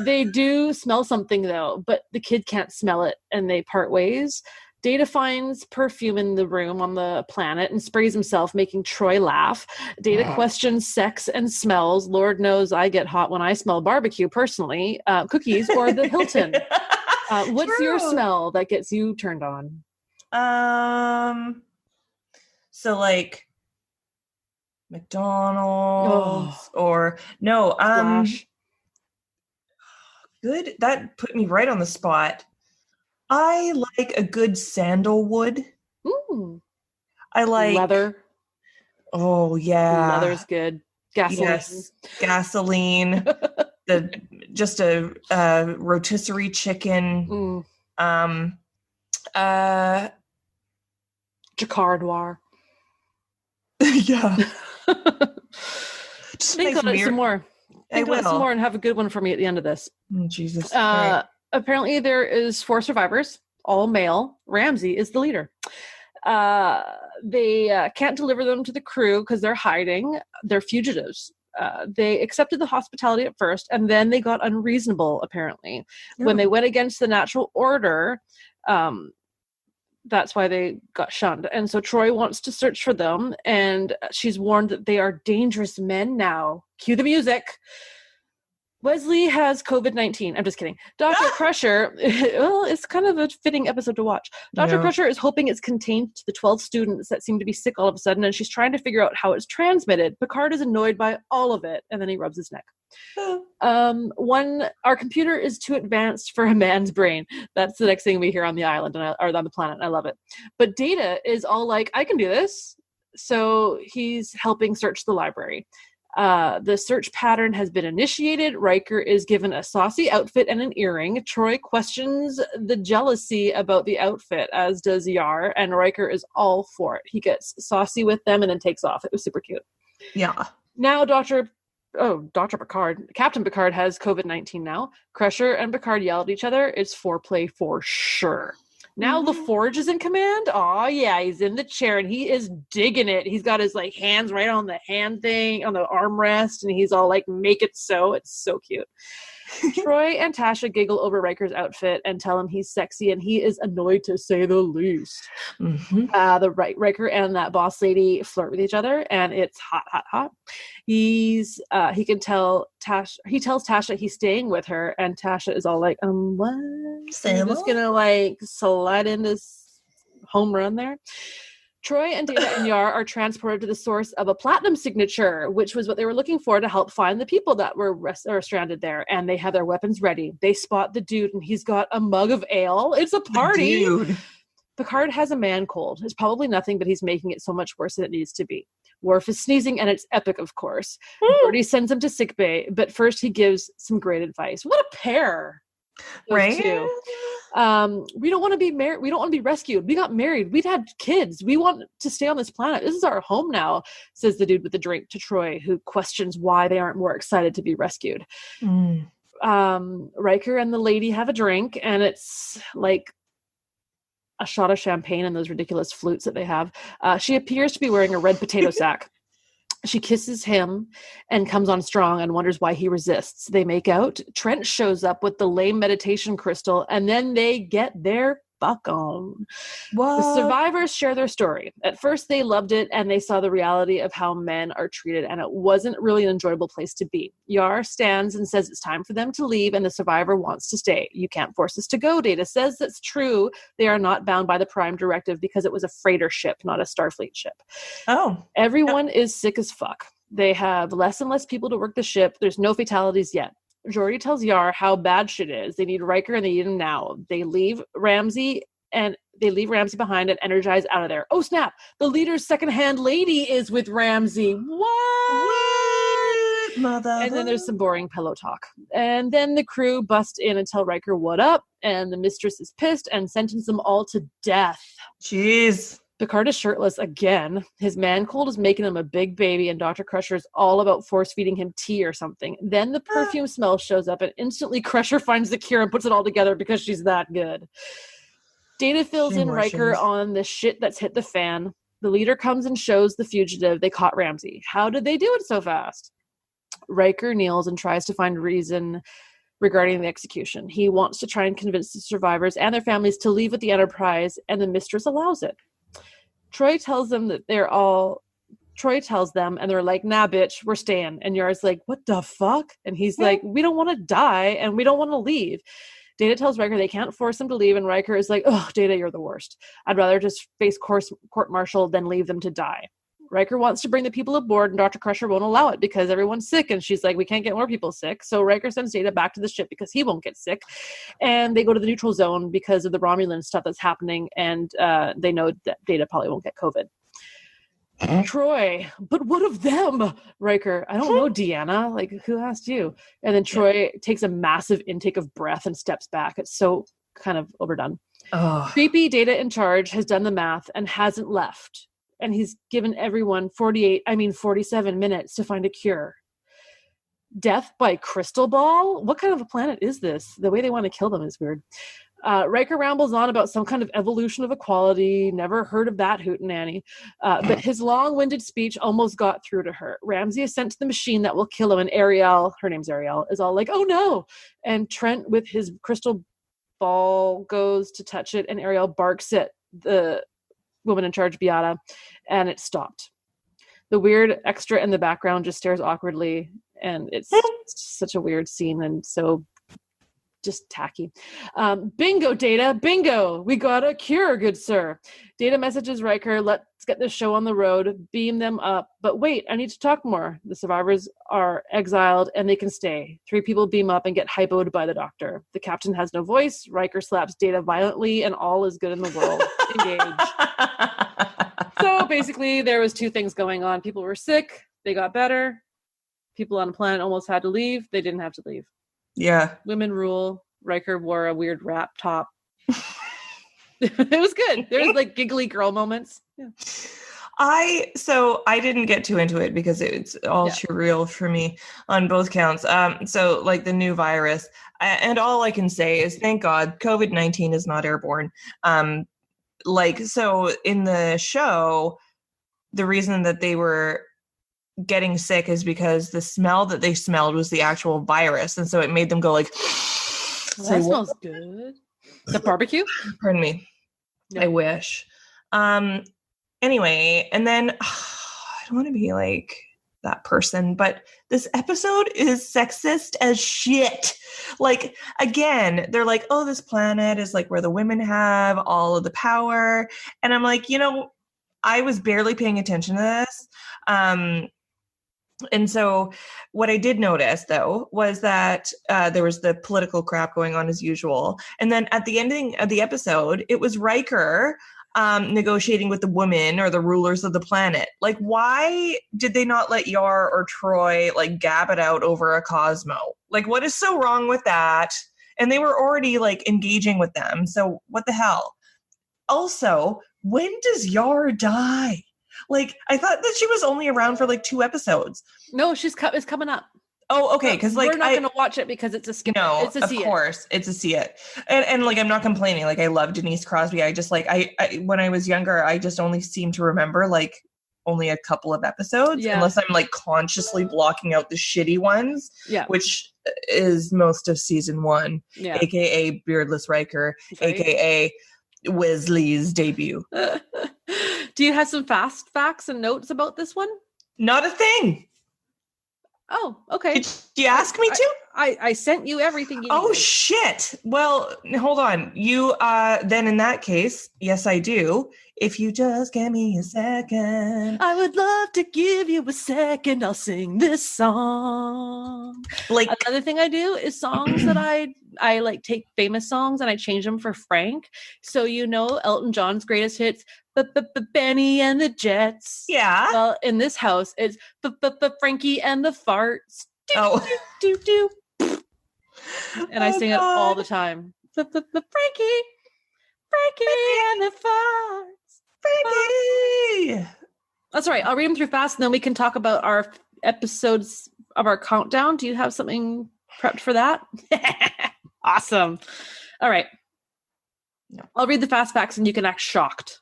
They do smell something, though, but the kid can't smell it, and they part ways. Data finds perfume in the room on the planet and sprays himself, making Troy laugh. Data questions sex and smells. Lord knows I get hot when I smell barbecue, personally. Cookies or the Hilton. What's your smell that gets you turned on? So like McDonald's or no, Flash. Good. That put me right on the spot. I like a good sandalwood. Ooh. I like leather. Oh yeah. Leather's good. Gasoline. Yes. Gasoline. Just a rotisserie chicken. Jacquard Noir. Yeah. Think on it some more. Think on it some more and have a good one for me at the end of this. Oh, Jesus. Apparently there is 4 survivors, all male. Ramsey is the leader. They can't deliver them to the crew because they're hiding. They're fugitives. They accepted the hospitality at first, and then they got unreasonable, apparently. When they went against the natural order, that's why they got shunned. And so Troy wants to search for them, and she's warned that they are dangerous men now. Cue the music. Wesley has COVID-19. I'm just kidding. Dr. Crusher, well, it's kind of a fitting episode to watch. Dr. Crusher is hoping it's contained to the 12 students that seem to be sick all of a sudden, and she's trying to figure out how it's transmitted. Picard is annoyed by all of it, and then he rubs his neck. Our computer is too advanced for a man's brain. That's the next thing we hear on the island, or on the planet, and I love it. But Data is all like, I can do this. So he's helping search the library. The search pattern has been initiated. Riker is given a saucy outfit and an earring. Troy questions the jealousy about the outfit, as does Yar, and Riker is all for it. He gets saucy with them and then takes off. It was super cute. Yeah. Now Captain Picard has COVID-19 now. Crusher and Picard yell at each other. It's foreplay for sure. Now LaForge is in command. Oh yeah, he's in the chair and he is digging it. He's got his hands right on the hand thing, on the armrest, and he's all like, make it so. It's so cute. Troy and Tasha giggle over Riker's outfit and tell him he's sexy, and he is annoyed to say the least. Riker and that boss lady flirt with each other, and it's hot, hot, hot. He tells Tasha he's staying with her, and Tasha is all like, what? I'm just gonna slide in this home run there. Troy and Data and Yar are transported to the source of a platinum signature, which was what they were looking for to help find the people that were stranded there. And they have their weapons ready. They spot the dude, and he's got a mug of ale. It's a party. Dude. Picard has a man cold. It's probably nothing, but he's making it so much worse than it needs to be. Worf is sneezing, and it's epic, of course. Birdie sends him to sickbay, but first he gives some great advice. What a pair! Right? Two. We don't want to be married. We don't want to be rescued. We got married. We'd had kids. We want to stay on this planet. This is our home now, says the dude with the drink to Troy, who questions why they aren't more excited to be rescued. Riker and the lady have a drink, and it's like a shot of champagne and those ridiculous flutes that they have. She appears to be wearing a red potato sack. She kisses him and comes on strong and wonders why he resists. They make out. Trent shows up with the lame meditation crystal, and then they get their fuck on. What? The survivors share their story. At first, they loved it, and they saw the reality of how men are treated, and it wasn't really an enjoyable place to be. Yar stands and says it's time for them to leave, and the survivor wants to stay. You can't force us to go. Data says that's true. They are not bound by the Prime Directive because it was a freighter ship, not a Starfleet ship. Oh. Everyone is sick as fuck. They have less and less people to work the ship. There's no fatalities yet. Geordi tells Yar how bad shit is. They need Riker and they need him now. They leave Ramsey behind and Energize out of there. Oh snap! The leader's second-hand lady is with Ramsey. What? Mother. And then there's some boring pillow talk. And then the crew bust in and tell Riker what up. And the mistress is pissed and sentence them all to death. Jeez. Picard is shirtless again. His man cold is making him a big baby, and Dr. Crusher is all about force-feeding him tea or something. Then the perfume smell shows up, and instantly Crusher finds the cure and puts it all together because she's that good. Data fills in Riker on the shit that's hit the fan. The leader comes and shows the fugitive they caught Ramsey. How did they do it so fast? Riker kneels and tries to find reason regarding the execution. He wants to try and convince the survivors and their families to leave with the Enterprise, and the mistress allows it. Troy tells them, and they're like, nah, bitch, we're staying. And Yar's like, what the fuck? And he's like, we don't want to die, and we don't want to leave. Data tells Riker they can't force them to leave, and Riker is like, oh, Data, you're the worst. I'd rather just face court-martial than leave them to die. Riker wants to bring the people aboard, and Dr. Crusher won't allow it because everyone's sick, and she's like, we can't get more people sick. So Riker sends Data back to the ship because he won't get sick, and they go to the neutral zone because of the Romulan stuff that's happening, and they know that Data probably won't get COVID. Troy, but what of them? Riker, I don't know, Deanna. Like, who asked you? And then Troy takes a massive intake of breath and steps back. It's so kind of overdone. Creepy Data in charge has done the math and hasn't left. And he's given everyone 47 minutes to find a cure. Death by crystal ball? What kind of a planet is this? The way they want to kill them is weird. Riker rambles on about some kind of evolution of equality. Never heard of that hootenanny. But his long-winded speech almost got through to her. Ramsey is sent to the machine that will kill him, and Ariel, her name's Ariel, is all like, oh no! And Trent, with his crystal ball, goes to touch it, and Ariel barks at the woman in charge, Beata, and it stopped. The weird extra in the background just stares awkwardly, and it's such a weird scene and so just tacky. Bingo, Data, bingo! We got a cure, good sir. Data messages Riker, let's get this show on the road, beam them up. But wait, I need to talk more. The survivors are exiled and they can stay. 3 people beam up and get hypoed by the doctor. The captain has no voice. Riker slaps Data violently, and all is good in the world. Engage. So basically, there was 2 things going on. People were sick. They got better. People on the planet almost had to leave. They didn't have to leave. Yeah. Women rule. Riker wore a weird wrap top. It was good. There was like giggly girl moments. Yeah. I didn't get too into it because it's all too real for me on both counts. So like the new virus, and all I can say is thank God COVID-19 is not airborne. So in the show, the reason that they were getting sick is because the smell that they smelled was the actual virus, and so it made them go like, well, that smells good. The barbecue? Pardon me. Yep. I wish. Anyway, and then I don't want to be like that person, but this episode is sexist as shit. Like, again, they're like, oh, this planet is like where the women have all of the power, and I'm like, I was barely paying attention to this. And so what I did notice, though, was that there was the political crap going on as usual. And then at the ending of the episode, it was Riker negotiating with the women or the rulers of the planet. Like, why did they not let Yar or Troy, like, gab it out over a Cosmo? Like, what is so wrong with that? And they were already, like, engaging with them. So what the hell? Also, when does Yar die? Like, I thought that she was only around for like 2 episodes. No, it's coming up. Oh, okay. Because like we're not going to watch it because it's a skip. No, it's a see of course, it's a see it. And like, I'm not complaining. Like, I love Denise Crosby. I just like I when I was younger, I just only seem to remember like only a couple of episodes, unless I'm like consciously blocking out the shitty ones. Yeah, which is most of season 1, aka Beardless Riker, aka Wesley's debut. Do you have some fast facts and notes about this one? Not a thing. Oh, okay. Did you ask me to? I sent you everything you Oh, needed. shit. Well, hold on. You, then in that case, yes, I do. If you just give me a second. I would love to give you a second. I'll sing this song. Like, another thing I do is songs that I like take famous songs and I change them for Frank. So Elton John's greatest hits, Benny and the Jets. Yeah. Well, in this house, it's Frankie and the Farts. Do. And I sing it all the time. Frankie and the Farts. Frankie. That's all right. I'll read them through fast, and then we can talk about our episodes of our countdown. Do you have something prepped for that? Awesome. All right. No. I'll read the fast facts, and you can act shocked.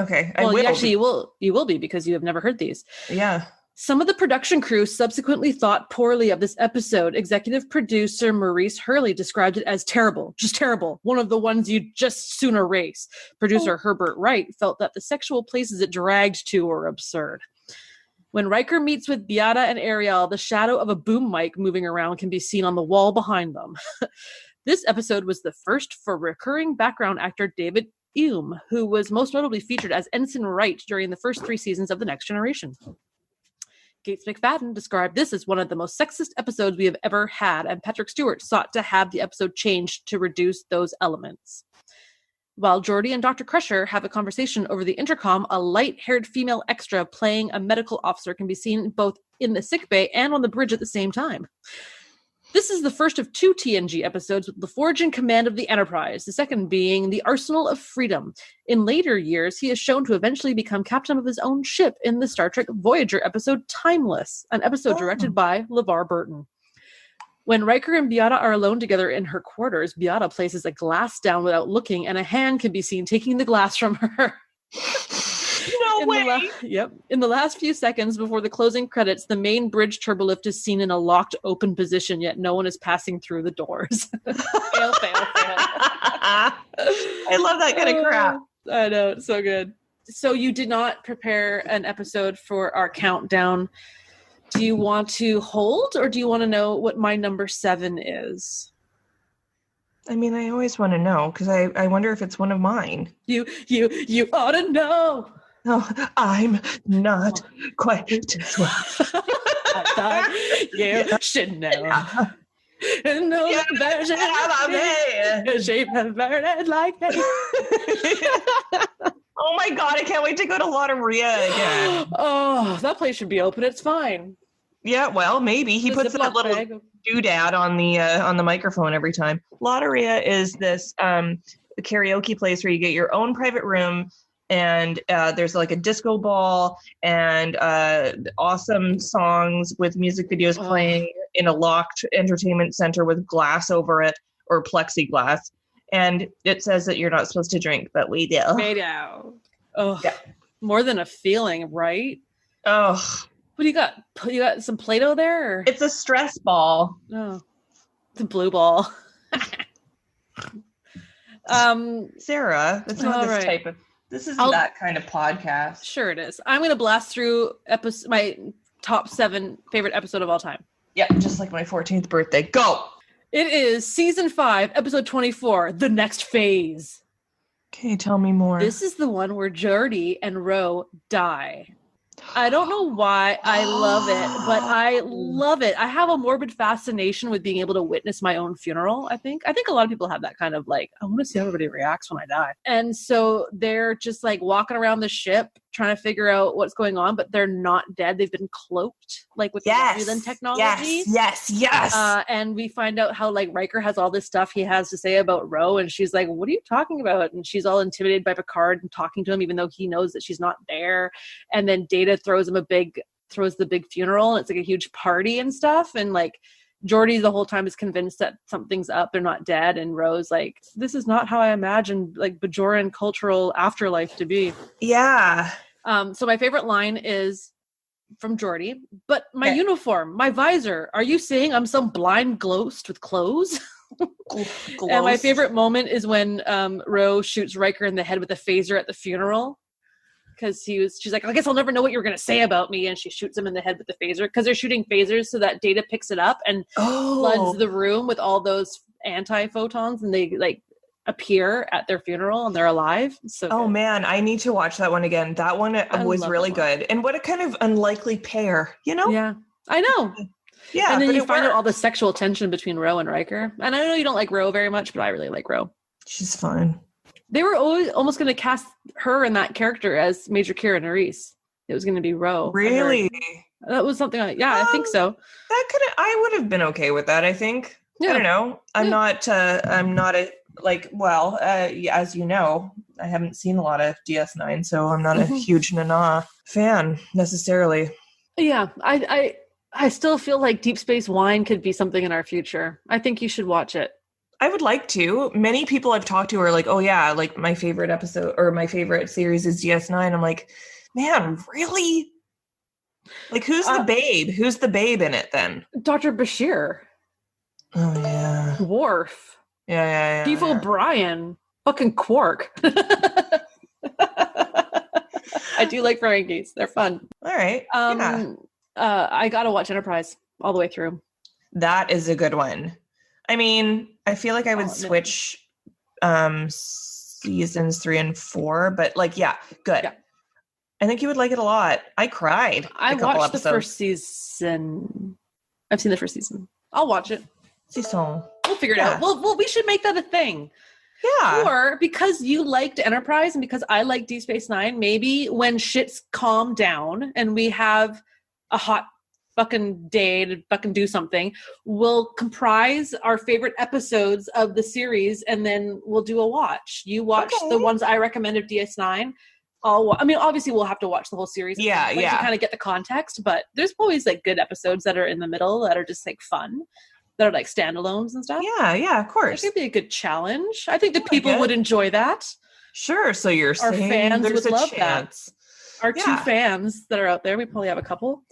Okay. You will be because you have never heard these. Yeah. Some of the production crew subsequently thought poorly of this episode. Executive producer Maurice Hurley described it as terrible, just terrible. One of the ones you'd just soon erase. Producer Herbert Wright felt that the sexual places it dragged to were absurd. When Riker meets with Beata and Ariel, the shadow of a boom mic moving around can be seen on the wall behind them. This episode was the first for recurring background actor David Hume, who was most notably featured as Ensign Wright during the first 3 seasons of The Next Generation. Gates McFadden described this as one of the most sexist episodes we have ever had, and Patrick Stewart sought to have the episode changed to reduce those elements. While Geordi and Dr. Crusher have a conversation over the intercom, a light-haired female extra playing a medical officer can be seen both in the sickbay and on the bridge at the same time. This is the first of 2 TNG episodes with LaForge in command of the Enterprise, the second being the Arsenal of Freedom. In later years, he is shown to eventually become captain of his own ship in the Star Trek Voyager episode Timeless, an episode directed by LeVar Burton. When Riker and Beata are alone together in her quarters, Beata places a glass down without looking, and a hand can be seen taking the glass from her. No way! In the last few seconds before the closing credits, the main bridge turbolift is seen in a locked open position, yet no one is passing through the doors. Fail. I love that kind of crap. I know, it's so good. So you did not prepare an episode for our countdown. Do you want to hold, or do you want to know what my number 7 is? I mean, I always want to know, because I wonder if it's one of mine. You ought to know. Oh, I'm not quite as well. I thought you should know. And no version of me. Shape and burn like me. Oh my god, I can't wait to go to Lotteria again. Oh, that place should be open. It's fine. Yeah, well, maybe. He puts that little doodad on the microphone every time. Lotteria is this karaoke place where you get your own private room, and there's like a disco ball and awesome songs with music videos playing in a locked entertainment center with glass over it, or plexiglass. And it says that you're not supposed to drink, but we do. We do. Oh, yeah. More than a feeling, right? Oh. What do you got? You got some Play-Doh there? Or? It's a stress ball. Oh, it's a blue ball. Sarah, that's not this type of. This isn't that kind of podcast. Sure, it is. I'm going to blast through my top 7 favorite episode of all time. Yeah, just like my 14th birthday. Go. It is season 5, episode 24, The Next Phase. Okay, tell me more. This is the one where Geordi and Ro die. I don't know why I love it, but I love it. I have a morbid fascination with being able to witness my own funeral, I think. I think a lot of people have that kind of like, I want to see how everybody reacts when I die. And so they're just like walking around the ship trying to figure out what's going on, but they're not dead. They've been cloaked, like with the technology. Yes. And we find out how like Riker has all this stuff he has to say about Ro, and she's like, what are you talking about? And she's all intimidated by Picard and talking to him, even though he knows that she's not there. And then Data throws the big funeral, and it's like a huge party and stuff. And like Geordi the whole time is convinced that something's up, they're not dead. And Ro's like, this is not how I imagined like Bajoran cultural afterlife to be. Yeah. So my favorite line is from Geordi, but my uniform, my visor, are you saying I'm some blind ghost with clothes? And my favorite moment is when Ro shoots Riker in the head with a phaser at the funeral. Because she's like, I guess I'll never know what you're going to say about me. And she shoots him in the head with the phaser. Because they're shooting phasers so that Data picks it up and floods the room with all those anti-photons. And they like appear at their funeral and they're alive. So good. Man, I need to watch that one again. That one was really good. And what a kind of unlikely pair, you know? Yeah, I know. Yeah. And then you find out all the sexual tension between Ro and Riker. And I know you don't like Ro very much, but I really like Ro. She's fun. They were almost going to cast her and that character as Major Kira Nerys. It was going to be Ro. Really? That was something like, I think so. I would have been okay with that, I think. Yeah. I don't know. I'm not as you know, I haven't seen a lot of DS9, so I'm not a huge Nana fan necessarily. Yeah. I still feel like Deep Space Wine could be something in our future. I think you should watch it. I would like to. Many people I've talked to are like, oh yeah, like my favorite episode or my favorite series is DS9. I'm like, man, really? Like, who's the babe? Who's the babe in it then? Dr. Bashir. Oh yeah. Worf. Yeah. Steve O'Brien. Fucking Quark. I do like Ferengis. They're fun. All right. I gotta watch Enterprise all the way through. That is a good one. I mean, I feel like I would switch seasons 3 and 4, but like, yeah, good. Yeah. I think you would like it a lot. I cried. I watched the first season. I've seen the first season. I'll watch it. Season. We'll figure it out. Well, we should make that a thing. Yeah. Or because you liked Enterprise and because I like Deep Space Nine, maybe when shit's calmed down and we have a hot fucking day to fucking do something, we'll comprise our favorite episodes of the series and then we'll do a watch. You watch the ones I recommend of DS9. Obviously we'll have to watch the whole series to kind of get the context, but there's always like good episodes that are in the middle that are just like fun, that are like standalones and stuff. Yeah, of course. It could be a good challenge. I think that people would enjoy that. Sure. So you're our saying fans there's would a love chance. That. Our 2 fans that are out there, we probably have a couple.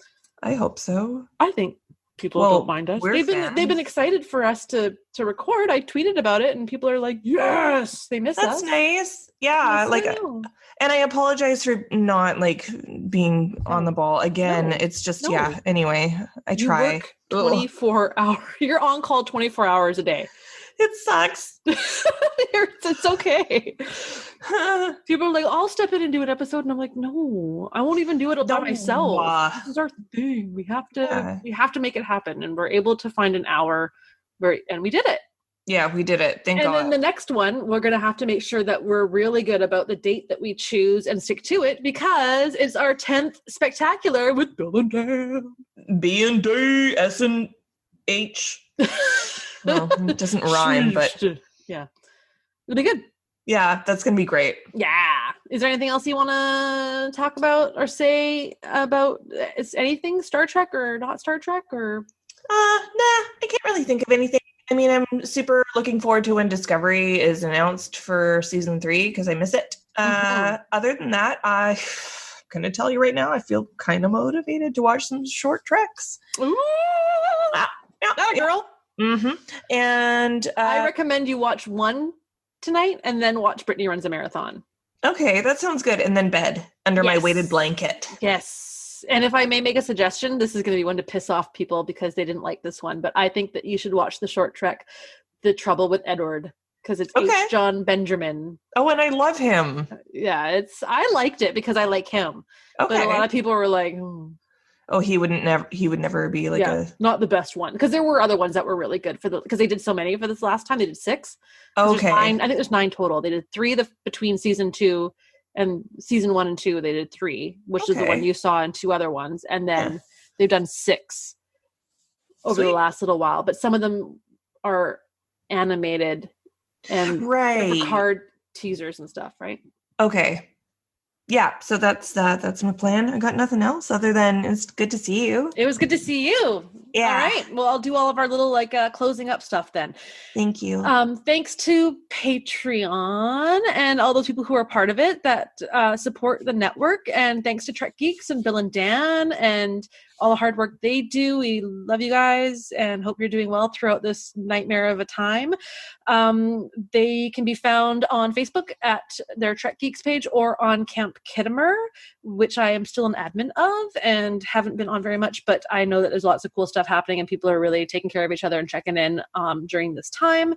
I hope so. I think people don't mind us. They've been excited for us to record. I tweeted about it and people are like, yes, they miss us. That's nice. Yeah. Yes, and I apologize for not like being on the ball again. No, it's just, anyway, I try. You work 24 hours. You're on call 24 hours a day. It sucks. It's okay. People are like, I'll step in and do an episode. And I'm like, no, I won't even do it by myself. This is our thing. We have to make it happen. And we're able to find an hour and we did it. Yeah, we did it. Thank God. And then the next one, we're going to have to make sure that we're really good about the date that we choose and stick to it because it's our 10th spectacular with Bill and Dan. B&D, S&H. Well, it doesn't rhyme, but yeah, it'll be good. Yeah, that's gonna be great. Yeah. Is there anything else you want to talk about or say about? Is anything Star Trek or not Star Trek or? Nah, I can't really think of anything. I mean, I'm super looking forward to when Discovery is announced for season 3 because I miss it. Other than that, I'm gonna tell you right now, I feel kind of motivated to watch some short treks. Ooh, girl. Mm-hmm. And I recommend you watch one tonight and then watch Brittany Runs a Marathon. Okay, that sounds good. And then bed under my weighted blanket. Yes. And if I may make a suggestion, this is going to be one to piss off people because they didn't like this one, but I think that you should watch the short trek, The Trouble with Edward, because it's H. John Benjamin. Oh, and I love him. Yeah, I liked it because I like him. Okay. But a lot of people were like, oh, he would never be like not the best one. Because there were other ones that were really good because they did so many for this last time. They did 6. Okay. I think there's 9 total. They did 3 between season 2 and season 1 and 2. They did 3, which is the one you saw and 2 other ones. And then they've done 6 over the last little while. But some of them are animated and card teasers and stuff, right? Okay. Yeah, so that's my plan. I got nothing else other than it's good to see you. It was good to see you. Yeah. All right. Well, I'll do all of our little closing up stuff then. Thank you. Thanks to Patreon and all those people who are part of it that support the network. And thanks to Trek Geeks and Bill and Dan and all the hard work they do. We love you guys and hope you're doing well throughout this nightmare of a time. They can be found on Facebook at their Trek Geeks page or on Camp Kittimer, which I am still an admin of and haven't been on very much, but I know that there's lots of cool stuff happening and people are really taking care of each other and checking in during this time.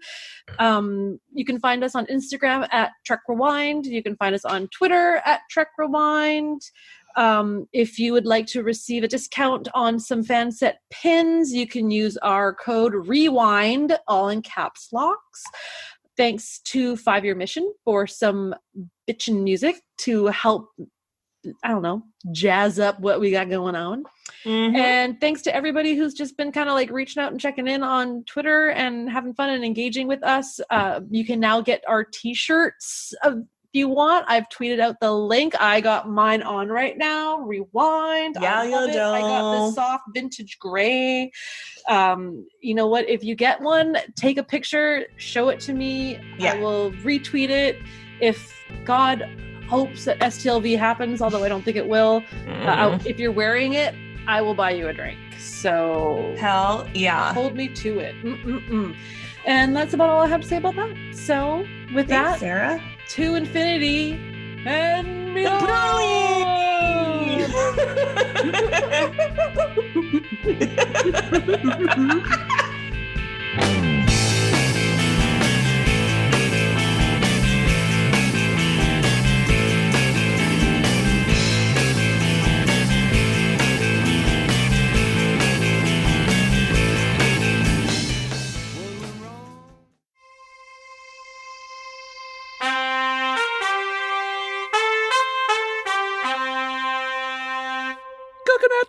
You can find us on Instagram at Trek Rewind. You can find us on Twitter at Trek Rewind. If you would like to receive a discount on some Fanset pins, you can use our code REWIND, all in caps locks. Thanks to 5 Year Mission for some bitchin' music to help, I don't know, jazz up what we got going on. Mm-hmm. And thanks to everybody who's just been kind of like reaching out and checking in on Twitter and having fun and engaging with us. You can now get our t-shirts if you want. I've tweeted out the link. I got mine on right now. Rewind. Yeah, I love it. I got this soft vintage gray. You know what? If you get one, take a picture, show it to me. Yeah. I will retweet it. If God hopes that STLV happens, although I don't think it will. If you're wearing it, I will buy you a drink. So hell yeah. Hold me to it. And that's about all I have to say about that. So with that, Sarah, to infinity and beyond. Coconut.